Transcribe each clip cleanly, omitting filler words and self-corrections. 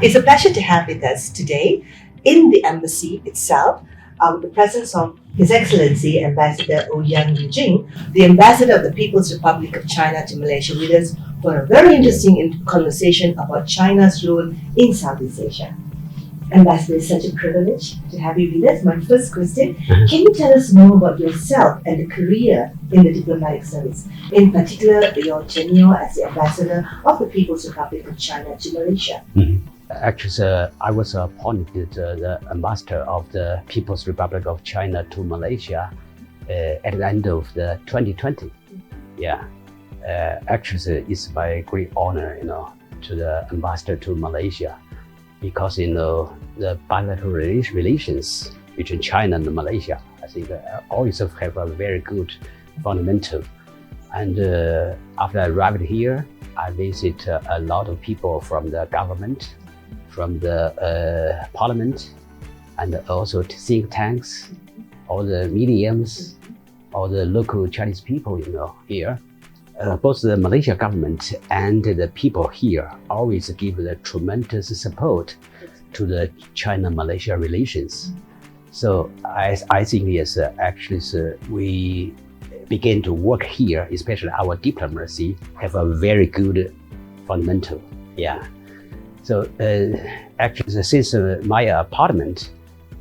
It's a pleasure to have with us today in the embassy itself the presence of His Excellency Ambassador Ouyang Yujing, the Ambassador of the People's Republic of China to Malaysia, with us for a very interesting conversation about China's role in Southeast Asia. Ambassador, it's such a privilege to have you with us. My first question, can you tell us more about yourself and the career in the diplomatic service, in particular your tenure as the Ambassador of the People's Republic of China to Malaysia? Actually, I was appointed the ambassador of the People's Republic of China to Malaysia at the end of the 2020. Yeah, actually, it's my great honor, to the ambassador to Malaysia, because the bilateral relations between China and Malaysia, I think, always have a very good fundamental. And after I arrived here, I visit a lot of people from the government, from the parliament, and also think tanks, all the mediums, all the local Chinese people, here. Both the Malaysia government and the people here always give the tremendous support to the China-Malaysia relations. So I think yes, actually, we begin to work here, especially our diplomacy, have a very good fundamental. Yeah. So actually, since my appointment,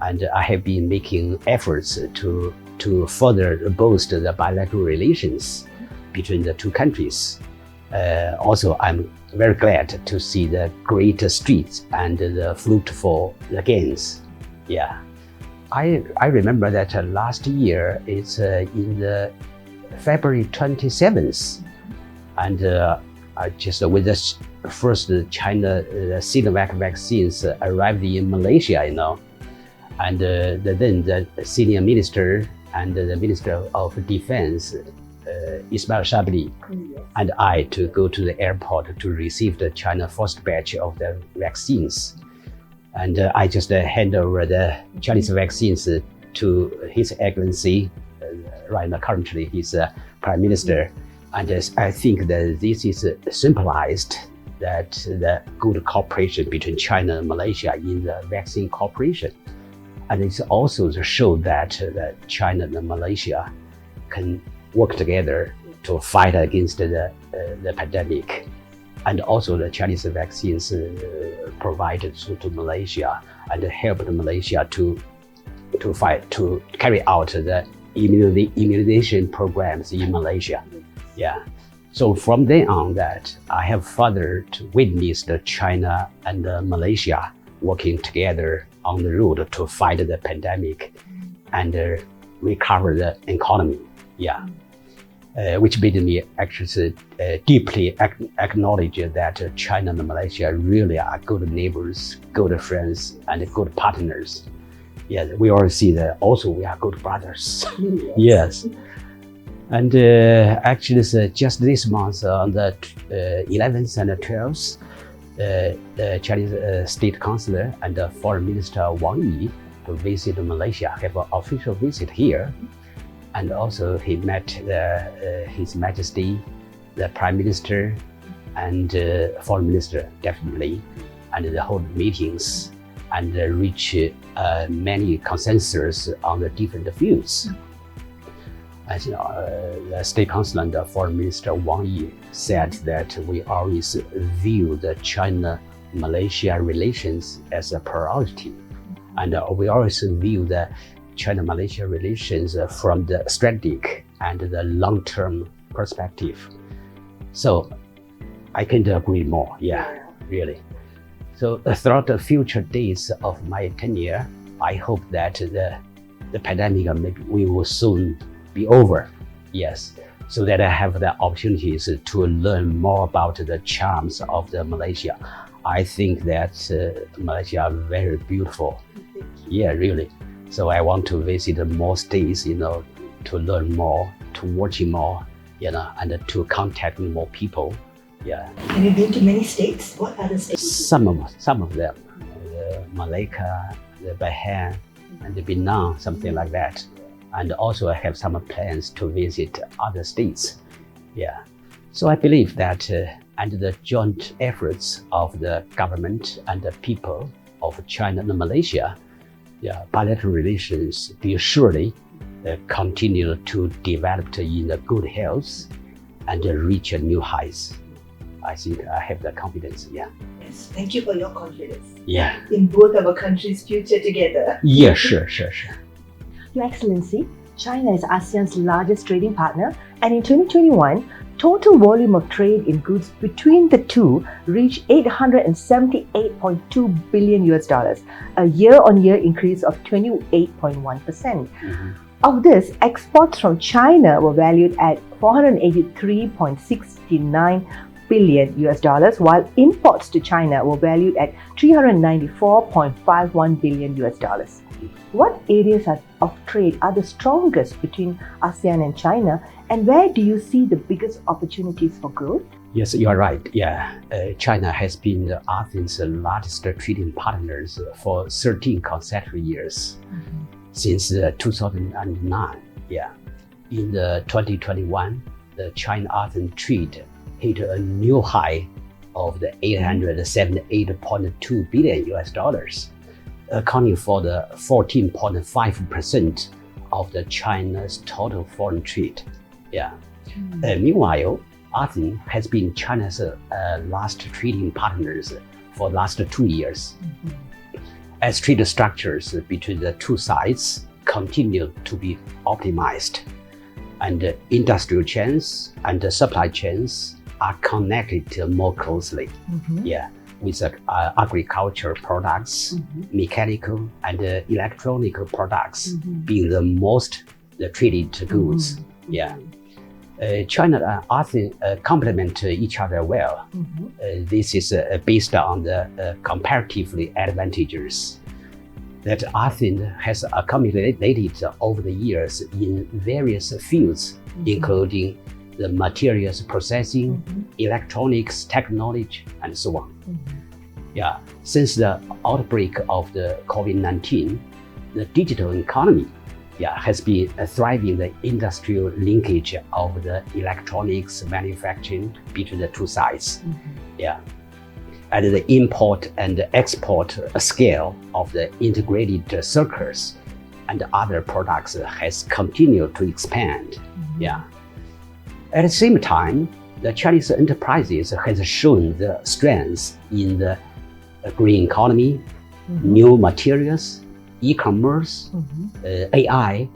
and I have been making efforts to further boost the bilateral relations between the two countries. Also, I'm very glad to see the great streets and the fruitful gains. Yeah, I remember that last year it's in the February 27th, and I just with the first China Sinovac vaccines arrived in Malaysia, and then the senior minister and the Minister of Defense, Ismail Sabri, and I to go to the airport to receive the China first batch of the vaccines. And I just hand over the Chinese vaccines to His Excellency, right now currently he's Prime Minister. And I think that this is symbolized that the good cooperation between China and Malaysia in the vaccine cooperation. And it's also to show that China and Malaysia can work together to fight against the pandemic. And also the Chinese vaccines provided to Malaysia and helped Malaysia to carry out the immunization programs in Malaysia. Yeah. So from then on that, I have further witnessed China and Malaysia working together on the road to fight the pandemic and recover the economy. Yeah. Which made me actually deeply acknowledge that China and Malaysia really are good neighbors, good friends, and good partners. Yeah, we all see that also we are good brothers. Yes. And actually, just this month, on the 11th and 12th, the Chinese State Councillor and Foreign Minister Wang Yi to visit Malaysia, have an official visit here. And also he met His Majesty, the Prime Minister, and Foreign Minister, definitely, and the whole meetings, and reach many consensus on the different fields. As the State Councillor and the Foreign Minister Wang Yi said that we always view the China-Malaysia relations as a priority, and we always view the China-Malaysia relations from the strategic and the long-term perspective. So I can't agree more. Yeah, really. So throughout the future days of my tenure, I hope that the pandemic we will soon be over. Yes, so that I have the opportunities to learn more about the charms of the Malaysia. I think that Malaysia are very beautiful. Yeah, really. So I want to visit more states, to learn more, to watch more, and to contact more people. Yeah. Have you been to many states? What other states? Some of them, Malacca, the Bahrain, and the Vietnam, something like that. And also I have some plans to visit other states. Yeah. So I believe that and the joint efforts of the government and the people of China and Malaysia, bilateral relations will surely continue to develop in the good health and reach new heights. I think I have the confidence. Yeah. Yes, thank you for your confidence. Yeah. In both our countries' future together. Yeah, sure. Your Excellency, China is ASEAN's largest trading partner, and in 2021, total volume of trade in goods between the two reached $878.2 billion, a year-on-year increase of 28.1%. Of this, exports from China were valued at $483.69 billion, while imports to China were valued at $394.51 billion. What areas of trade are the strongest between ASEAN and China, and where do you see the biggest opportunities for growth? Yes, you are right. Yeah, China has been ASEAN's largest trading partners for 13 consecutive years since 2009. Yeah, in 2021, the China-ASEAN trade hit a new high of the $878.2 billion, accounting for the 14.5% of the China's total foreign trade. Yeah. Meanwhile, ASEAN has been China's last trading partners for the last 2 years. As trade structures between the two sides continue to be optimized, and industrial chains and supply chains are connected more closely. Yeah, with agricultural products, mechanical and electronic products being the most traded goods. Yeah. China and ASEAN complement each other well. This is based on the comparatively advantages that ASEAN has accumulated over the years in various fields, including the materials processing, electronics, technology, and so on. Yeah, since the outbreak of the COVID-19, the digital economy has been thriving the industrial linkage of the electronics manufacturing between the two sides. Yeah, and the import and export scale of the integrated circuits and other products has continued to expand. Yeah. At the same time, the Chinese enterprises has shown the strengths in the green economy, new materials, e-commerce, AI,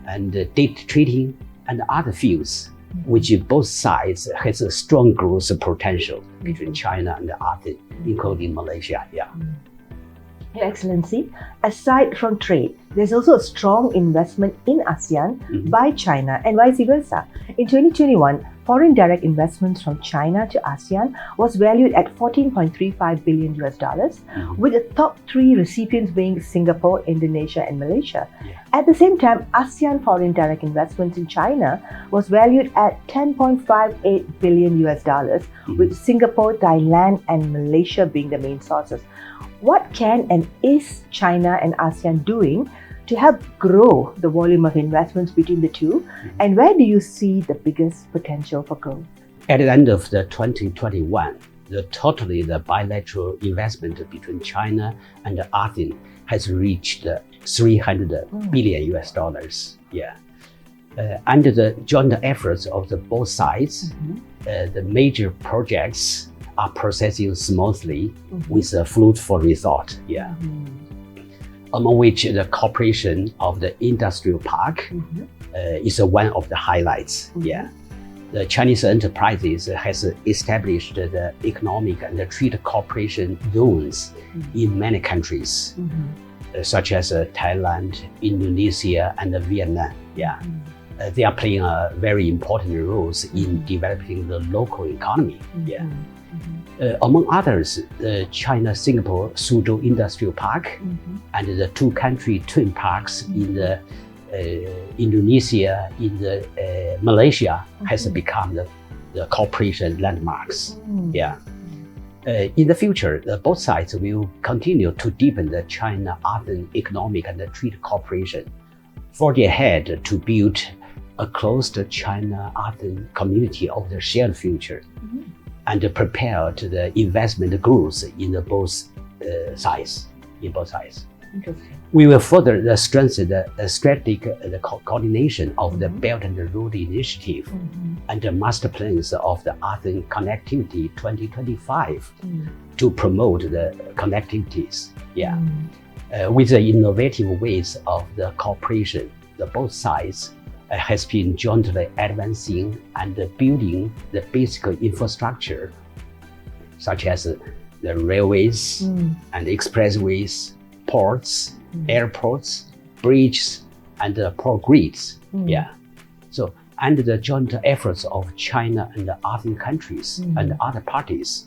and data trading, and other fields, which both sides has a strong growth potential between China and ASEAN, including Malaysia. Yeah. Your Excellency, aside from trade, there's also a strong investment in ASEAN by China and vice versa. In 2021, foreign direct investments from China to ASEAN was valued at $14.35 billion, with the top 3 recipients being Singapore, Indonesia, and Malaysia. At the same time, ASEAN foreign direct investments in China was valued at $10.58 billion, with Singapore, Thailand, and Malaysia being the main sources. What can and is China and ASEAN doing to help grow the volume of investments between the two, and where do you see the biggest potential for growth? At the end of 2021, the bilateral investment between China and ASEAN has reached $300 billion. Yeah. Under the joint efforts of both sides, the major projects are processing smoothly with a fruitful result. Yeah. Among which the cooperation of the industrial park is one of the highlights. Yeah. The Chinese enterprises has established the economic and the trade cooperation zones in many countries, such as Thailand, Indonesia, and Vietnam. Yeah. They are playing a very important roles in developing the local economy. Yeah. Among others, the China-Singapore Suzhou Industrial Park and the two-country twin parks in the Indonesia, in the Malaysia has become the cooperation landmarks. Yeah. In the future, both sides will continue to deepen the China-ASEAN economic and trade cooperation, forge ahead to build a closed China-ASEAN community of the shared future. and prepare to the investment growth in the both sides. Interesting. We will further strengthen the strategic coordination of the Belt and Road Initiative and the master plans of the ASEAN Connectivity 2025 to promote the connectivities. With the innovative ways of the cooperation, the both sides has been jointly advancing and building the basic infrastructure, such as the railways and expressways, ports, airports, bridges, and port grids. So under the joint efforts of China and the ASEAN countries and other parties,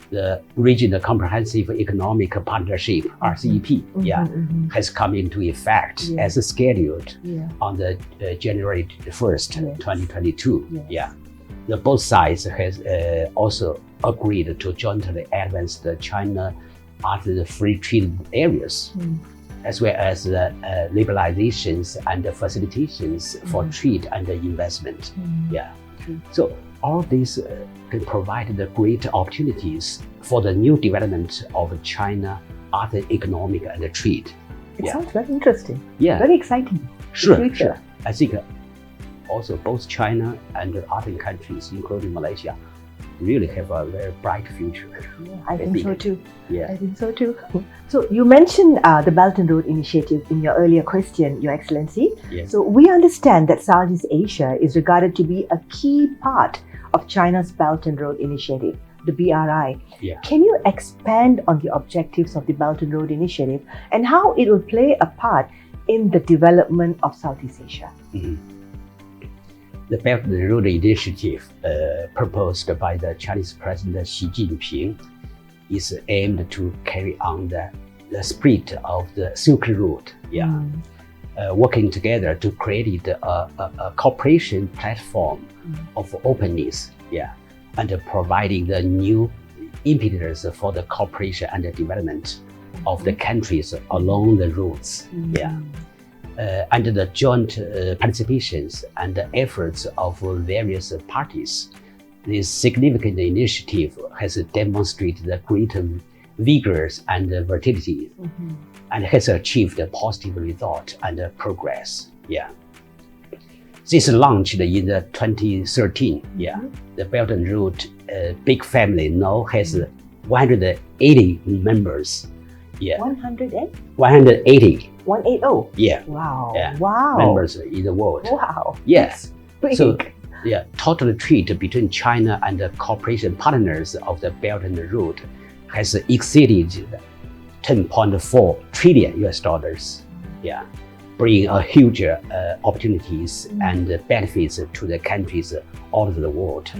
the Regional Comprehensive Economic Partnership, RCEP, has come into effect as scheduled on the January 1st, 2022. The both sides has also agreed to jointly advance the China ASEAN free trade areas, as well as the liberalizations and the facilitations for trade and investment. So all these can provide the great opportunities for the new development of China, ASEAN economic and trade. It sounds very interesting. Very exciting. Sure. I think also both China and the ASEAN countries, including Malaysia, really have a very bright future. I think so too. I think so too. So you mentioned the Belt and Road Initiative in your earlier question, Your Excellency. So we understand that Southeast Asia is regarded to be a key part of China's Belt and Road Initiative, the BRI. Can you expand on the objectives of the Belt and Road Initiative and how it will play a part in the development of Southeast Asia? The Belt and Road Initiative proposed by the Chinese President Xi Jinping is aimed to carry on the spirit of the Silk Road, working together to create a cooperation platform of openness, and providing the new impetus for the cooperation and the development of the countries along the routes. Under the joint participations and the efforts of various parties, this significant initiative has demonstrated the great vigor and versatility, and has achieved a positive result and progress. Since launched in the 2013, the Belt and Road big family now has 180 members. 180? 180. 180? Wow. Members in the world. Wow. Yes. Big. So, total trade between China and the cooperation partners of the Belt and Road has exceeded $10.4 trillion US. Bringing a huge opportunities and benefits to the countries all over the world.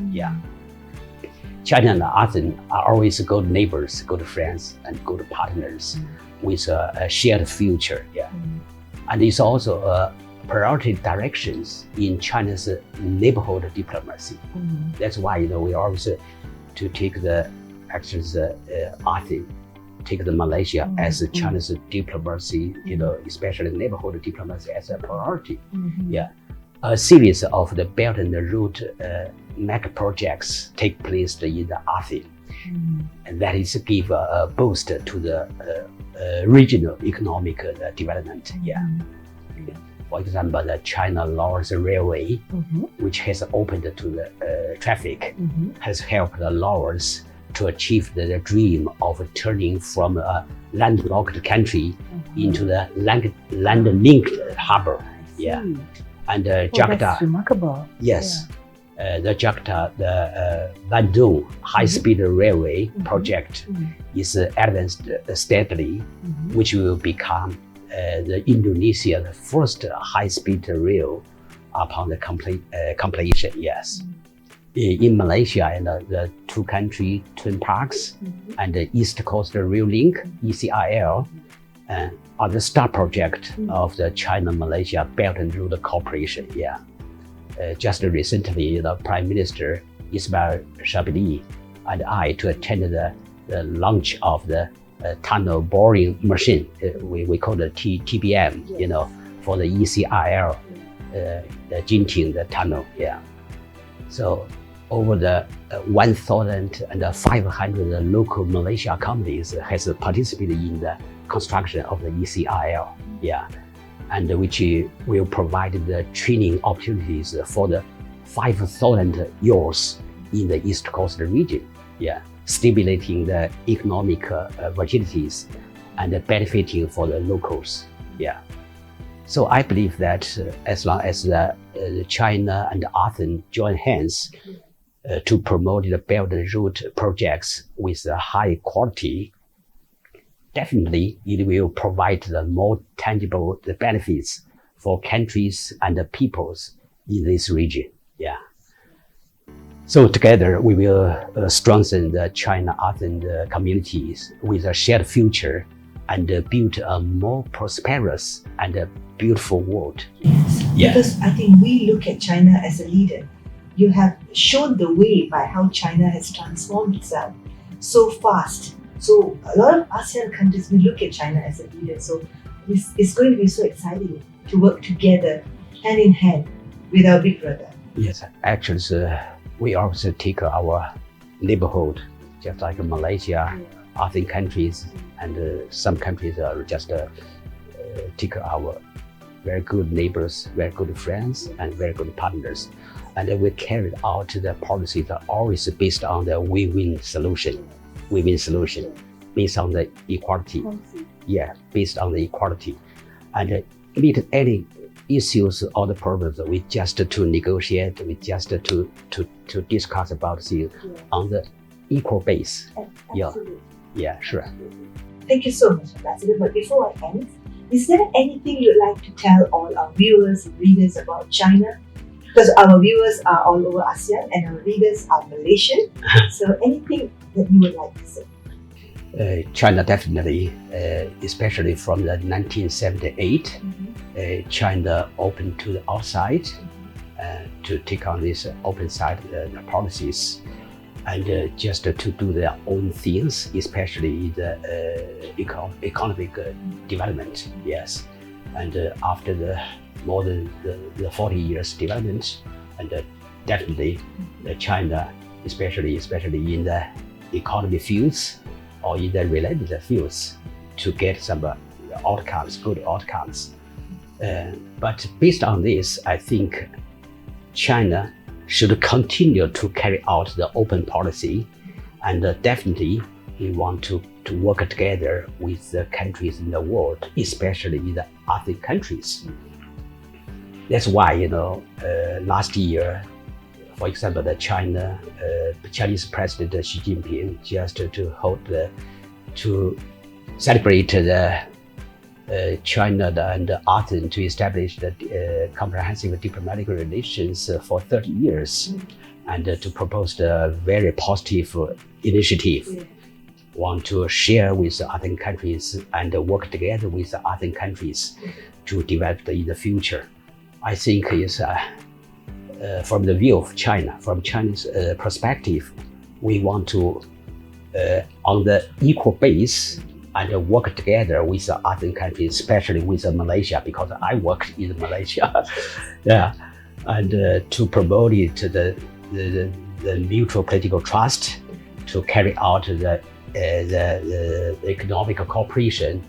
China and ASEAN are always good neighbors, good friends, and good partners with a shared future. And it's also priority directions in China's neighborhood diplomacy. That's why we always to take the actions ASEAN, take the Malaysia as China's diplomacy, especially neighborhood diplomacy as a priority. A series of the Belt and the Road mega projects take place in the ASEAN, and that is give a boost to the regional economic development. For example, the China-Laos Railway, which has opened to the traffic, has helped the Laos to achieve the dream of turning from a landlocked country into the land-linked harbor. And Jakarta. That's remarkable. Yes. The Jakarta, the Bandung high-speed railway project is advanced steadily, which will become the Indonesia's first high-speed rail upon the completion. In Malaysia, and the two-country twin parks and the East Coast Rail Link (ECRL) are the star project of the China-Malaysia Belt and Road Cooperation. Just recently, the Prime Minister Ismail Sabri and I to attend the launch of the tunnel boring machine. We call it TBM, for the ECRL, the Jinting the tunnel. So over the 1,500 local Malaysia companies has participated in the construction of the ECIL, yeah, and which will provide the training opportunities for the 5,000 youths in the East Coast region, yeah, stimulating the economic opportunities and benefiting for the locals, yeah. So I believe that as long as China and ASEAN join hands to promote the Belt and Road projects with high quality, definitely it will provide the more tangible benefits for countries and the peoples in this region. Yeah. So together we will strengthen the China-ASEAN communities with a shared future and build a more prosperous and beautiful world. Yes, yeah. Because I think we look at China as a leader. You have shown the way by how China has transformed itself so fast. So a lot of ASEAN countries, we look at China as a leader. So it's going to be so exciting to work together, hand in hand, with our big brother. Yes, actually, we also take our neighborhood, just like Malaysia, ASEAN countries, and some countries are just take our very good neighbors, very good friends, and very good partners. And we carried out the policies that are always based on the win-win solution. Win-win solution, based on the equality. Yeah, based on the equality. And meet any issues or the problems, we just to negotiate, we just to discuss about things on the equal base. Absolutely. Yeah, sure. Thank you so much, Ambassador. But before I end, is there anything you'd like to tell all our viewers and readers about China? Because our viewers are all over ASEAN and our readers are Malaysian. So anything that you would like to say? China definitely, especially from the 1978, China opened to the outside to take on these open side policies and just to do their own things, especially the economic development. Yes, and after the more than the 40 years development, and definitely China, especially in the economy fields or in the related fields, to get some outcomes, good outcomes. But based on this, I think China should continue to carry out the open policy, and definitely we want to work together with the countries in the world, especially in the ASEAN countries. That's why, last year, for example, the Chinese President Xi Jinping just to celebrate the China and ASEAN to establish the comprehensive diplomatic relations for 30 years, and to propose a very positive initiative. Want to share with the ASEAN countries and work together with the ASEAN countries to develop in the future. I think is from the view of China, from China's perspective, we want to on the equal base and work together with the ASEAN countries, especially with Malaysia, because I worked in Malaysia. Yeah, and to promote it the mutual political trust, to carry out the economic cooperation,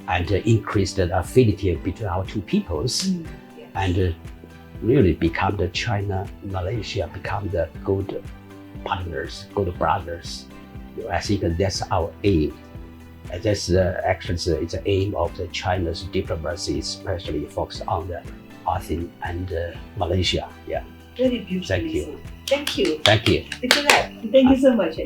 and increase the affinity between our two peoples, and really become the China-Malaysia, become the good partners, good brothers. I think that's our aim. That's actually it's the aim of the China's diplomacy, especially focused on the ASEAN and Malaysia. Yeah. Very beautiful. Thank you. Thank you. Thank you. Thank you so much.